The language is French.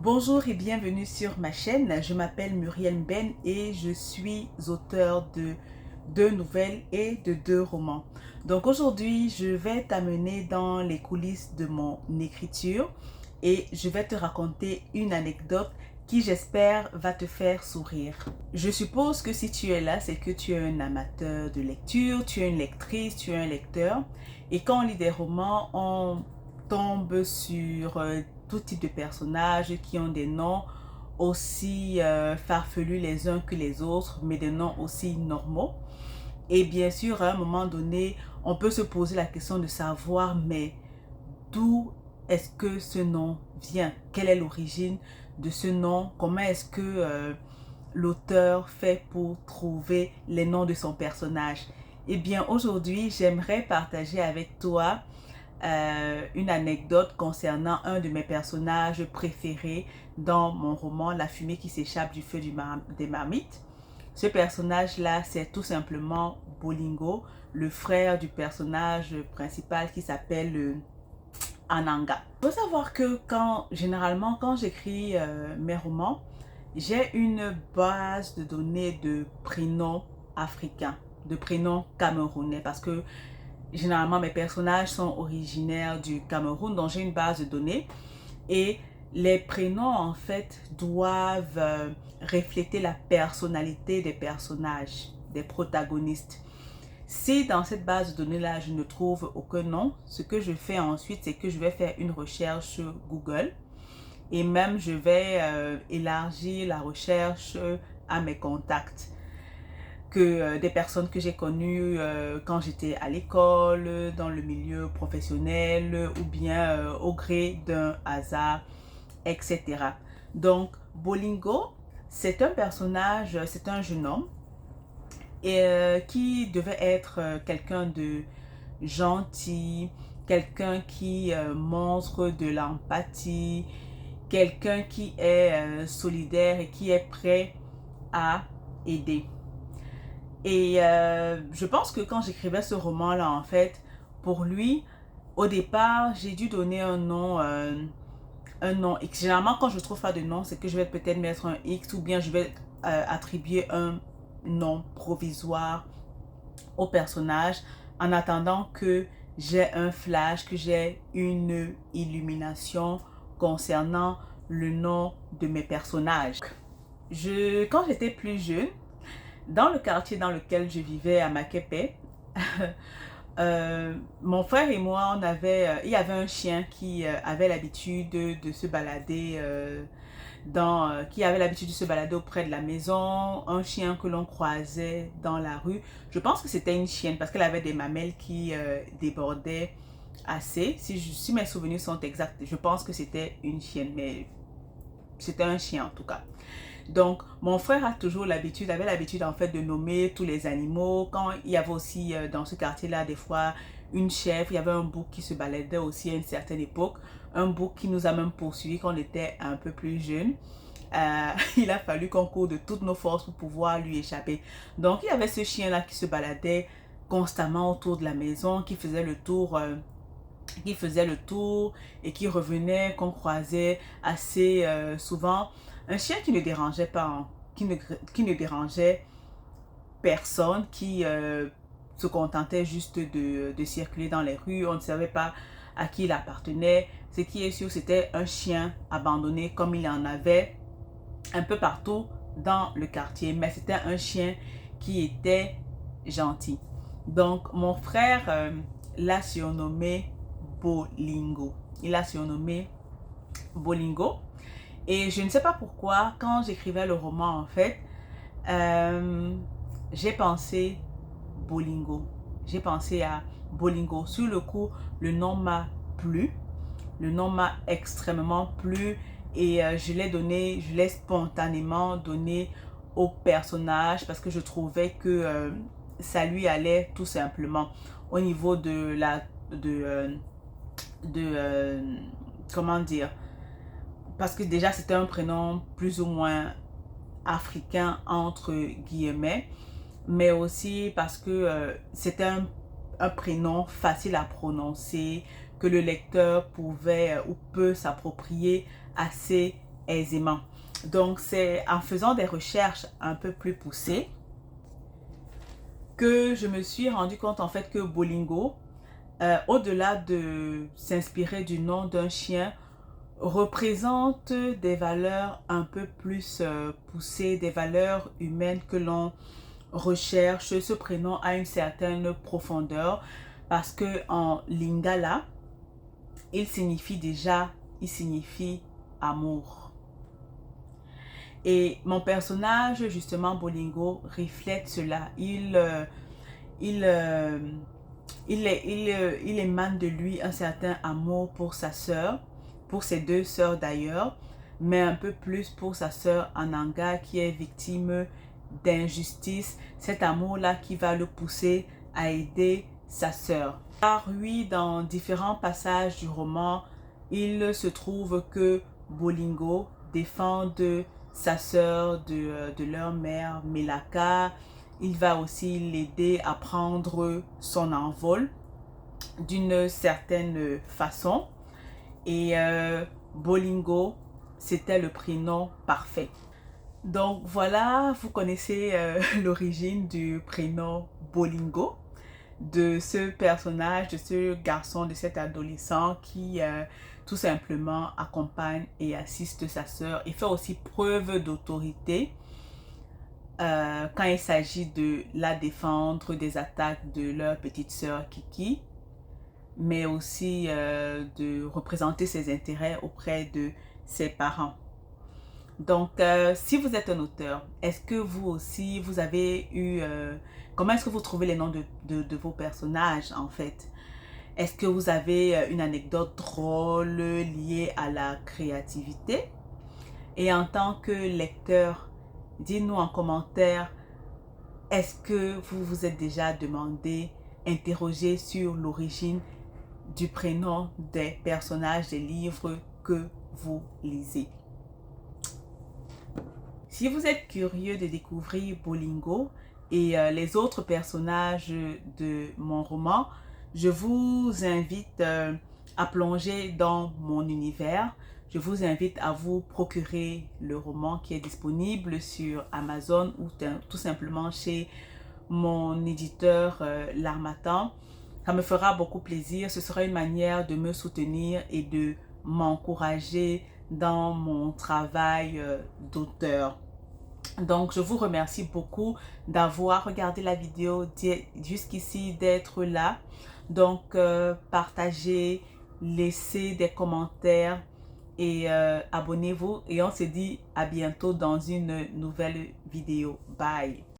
Bonjour et bienvenue sur ma chaîne. Je m'appelle Muriel Mben et je suis auteure de 2 nouvelles et de 2 romans. Donc aujourd'hui, je vais t'amener dans les coulisses de mon écriture et je vais te raconter une anecdote qui, j'espère, va te faire sourire. Je suppose que si tu es là, c'est que tu es un amateur de lecture, tu es une lectrice, tu es un lecteur. Et quand on lit des romans, on tombe sur tout type de personnages qui ont des noms aussi farfelus les uns que les autres, mais des noms aussi normaux. Et bien sûr, à un moment donné, on peut se poser la question de savoir, mais d'où est-ce que ce nom vient? Quelle est l'origine de ce nom? Comment est-ce que l'auteur fait pour trouver les noms de son personnage? Eh bien, aujourd'hui, j'aimerais partager avec toi une anecdote concernant un de mes personnages préférés dans mon roman La fumée qui s'échappe du feu des marmites. Ce personnage-là, c'est tout simplement Bolingo, le frère du personnage principal qui s'appelle Ananga. Il faut savoir que généralement, quand j'écris mes romans, j'ai une base de données de prénoms africains, de prénoms camerounais, parce que généralement mes personnages sont originaires du Cameroun, donc j'ai une base de données et les prénoms en fait doivent refléter la personnalité des personnages, des protagonistes. Si dans cette base de données là je ne trouve aucun nom, ce que je fais ensuite c'est que je vais faire une recherche sur Google et même je vais élargir la recherche à mes contacts, que des personnes que j'ai connues quand j'étais à l'école, dans le milieu professionnel ou bien au gré d'un hasard, etc. Donc, Bolingo, c'est un personnage, c'est un jeune homme et, qui devait être quelqu'un de gentil, quelqu'un qui montre de l'empathie, quelqu'un qui est solidaire et qui est prêt à aider. Et je pense que quand j'écrivais ce roman-là, en fait, pour lui, au départ, j'ai dû donner un nom X. Généralement, quand je ne trouve pas de nom, c'est que je vais peut-être mettre un X ou bien je vais attribuer un nom provisoire au personnage en attendant que j'ai un flash, que j'ai une illumination concernant le nom de mes personnages. Quand j'étais plus jeune, dans le quartier dans lequel je vivais à Makepe, mon frère et moi, il y avait un chien qui avait l'habitude de se balader qui avait l'habitude de se balader auprès de la maison, un chien que l'on croisait dans la rue. Je pense que c'était une chienne parce qu'elle avait des mamelles qui débordaient assez. Si mes souvenirs sont exacts, je pense que c'était une chienne, mais c'était un chien en tout cas. Donc, mon frère avait l'habitude en fait de nommer tous les animaux. Quand il y avait aussi dans ce quartier-là, des fois, une chèvre, il y avait un bouc qui se baladait aussi à une certaine époque. Un bouc qui nous a même poursuivis quand on était un peu plus jeunes. Il a fallu qu'on court de toutes nos forces pour pouvoir lui échapper. Donc, il y avait ce chien-là qui se baladait constamment autour de la maison, qui faisait le tour et qui revenait, qu'on croisait assez souvent. Un chien qui ne dérangeait pas, hein, qui ne dérangeait personne, qui se contentait juste de circuler dans les rues. On ne savait pas à qui il appartenait. Ce qui est sûr, c'était un chien abandonné comme il y en avait un peu partout dans le quartier. Mais c'était un chien qui était gentil. Donc, mon frère l'a surnommé Bolingo. Il l'a surnommé Bolingo. Et je ne sais pas pourquoi, quand j'écrivais le roman, en fait, j'ai pensé Bolingo. J'ai pensé à Bolingo. Sur le coup, le nom m'a plu. Le nom m'a extrêmement plu. Et je l'ai spontanément donné au personnage parce que je trouvais que ça lui allait tout simplement au niveau de la comment dire, parce que déjà c'était un prénom plus ou moins africain entre guillemets, mais aussi parce que c'était un prénom facile à prononcer, que le lecteur pouvait ou peut s'approprier assez aisément. Donc c'est en faisant des recherches un peu plus poussées que je me suis rendu compte en fait que Bolingo, au-delà de s'inspirer du nom d'un chien, représente des valeurs un peu plus poussées, des valeurs humaines que l'on recherche. Ce prénom a une certaine profondeur parce que en lingala, il signifie amour. Et mon personnage, justement, Bolingo, reflète cela. Il émane de lui un certain amour pour sa sœur, pour ses deux sœurs d'ailleurs, mais un peu plus pour sa sœur Ananga qui est victime d'injustice. Cet amour-là qui va le pousser à aider sa sœur. Car oui, dans différents passages du roman, il se trouve que Bolingo défend sa sœur de leur mère Melaka. Il va aussi l'aider à prendre son envol d'une certaine façon. Et Bolingo, c'était le prénom parfait. Donc voilà, vous connaissez l'origine du prénom Bolingo, de ce personnage, de ce garçon, de cet adolescent qui tout simplement accompagne et assiste sa sœur et fait aussi preuve d'autorité quand il s'agit de la défendre des attaques de leur petite sœur Kiki, mais aussi de représenter ses intérêts auprès de ses parents. Donc, si vous êtes un auteur, est-ce que vous aussi, vous avez eu... comment est-ce que vous trouvez les noms de vos personnages, en fait? Est-ce que vous avez une anecdote drôle liée à la créativité? Et en tant que lecteur, dites-nous en commentaire, est-ce que vous vous êtes déjà demandé, interrogé sur l'origine du prénom des personnages des livres que vous lisez? Si vous êtes curieux de découvrir Bolingo et les autres personnages de mon roman, je vous invite à plonger dans mon univers. Je vous invite à vous procurer le roman qui est disponible sur Amazon ou tout simplement chez mon éditeur L'Harmattan. Ça me fera beaucoup plaisir. Ce sera une manière de me soutenir et de m'encourager dans mon travail d'auteur. Donc, je vous remercie beaucoup d'avoir regardé la vidéo jusqu'ici, d'être là. Donc, partagez, laissez des commentaires et abonnez-vous. Et on se dit à bientôt dans une nouvelle vidéo. Bye!